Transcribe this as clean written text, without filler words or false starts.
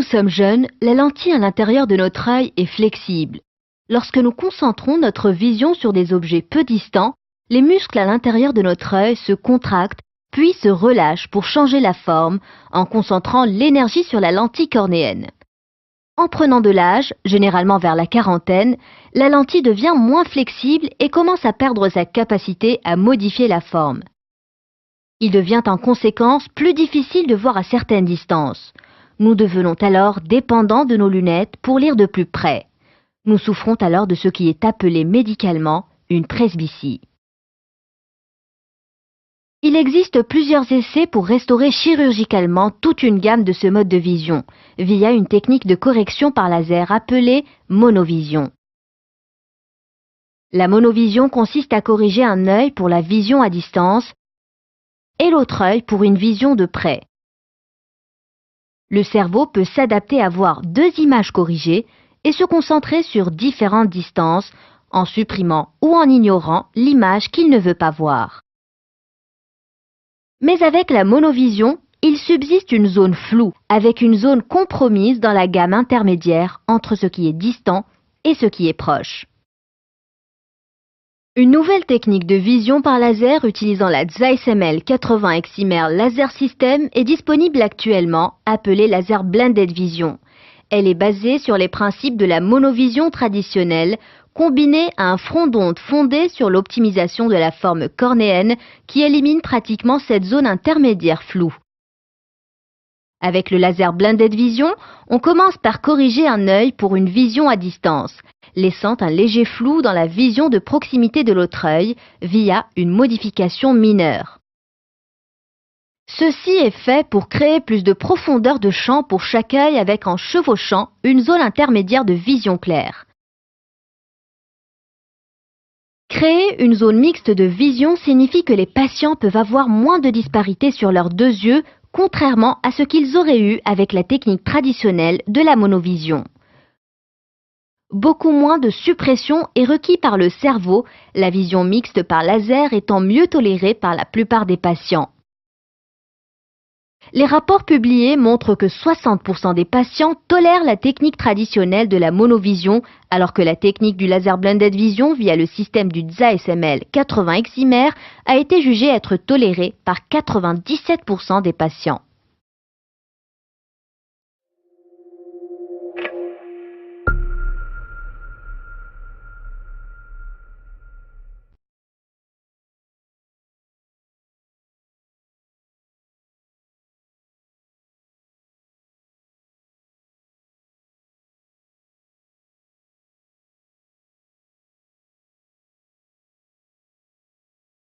sommes jeunes, la lentille à l'intérieur de notre œil est flexible. Lorsque nous concentrons notre vision sur des objets peu distants, les muscles à l'intérieur de notre œil se contractent puis se relâchent pour changer la forme en concentrant l'énergie sur la lentille cornéenne. En prenant de l'âge, généralement vers la quarantaine, la lentille devient moins flexible et commence à perdre sa capacité à modifier la forme. Il devient en conséquence plus difficile de voir à certaines distances. Nous devenons alors dépendants de nos lunettes pour lire de plus près. Nous souffrons alors de ce qui est appelé médicalement une presbytie. Il existe plusieurs essais pour restaurer chirurgicalement toute une gamme de ce mode de vision, via une technique de correction par laser appelée monovision. La monovision consiste à corriger un œil pour la vision à distance et l'autre œil pour une vision de près. Le cerveau peut s'adapter à voir deux images corrigées et se concentrer sur différentes distances en supprimant ou en ignorant l'image qu'il ne veut pas voir. Mais avec la monovision, il subsiste une zone floue, avec une zone compromise dans la gamme intermédiaire entre ce qui est distant et ce qui est proche. Une nouvelle technique de vision par laser utilisant la ZEISS-ML 80 Excimer Laser System est disponible actuellement, appelée Laser Blended Vision. Elle est basée sur les principes de la monovision traditionnelle, combinée à un front d'onde fondé sur l'optimisation de la forme cornéenne qui élimine pratiquement cette zone intermédiaire floue. Avec le laser Blended Vision, on commence par corriger un œil pour une vision à distance, laissant un léger flou dans la vision de proximité de l'autre œil via une modification mineure. Ceci est fait pour créer plus de profondeur de champ pour chaque œil avec en chevauchant une zone intermédiaire de vision claire. Créer une zone mixte de vision signifie que les patients peuvent avoir moins de disparité sur leurs deux yeux, contrairement à ce qu'ils auraient eu avec la technique traditionnelle de la monovision. Beaucoup moins de suppression est requis par le cerveau, la vision mixte par laser étant mieux tolérée par la plupart des patients. Les rapports publiés montrent que 60% des patients tolèrent la technique traditionnelle de la monovision, alors que la technique du laser blended vision via le système du ZEISS-ML 80 Excimer a été jugée être tolérée par 97% des patients.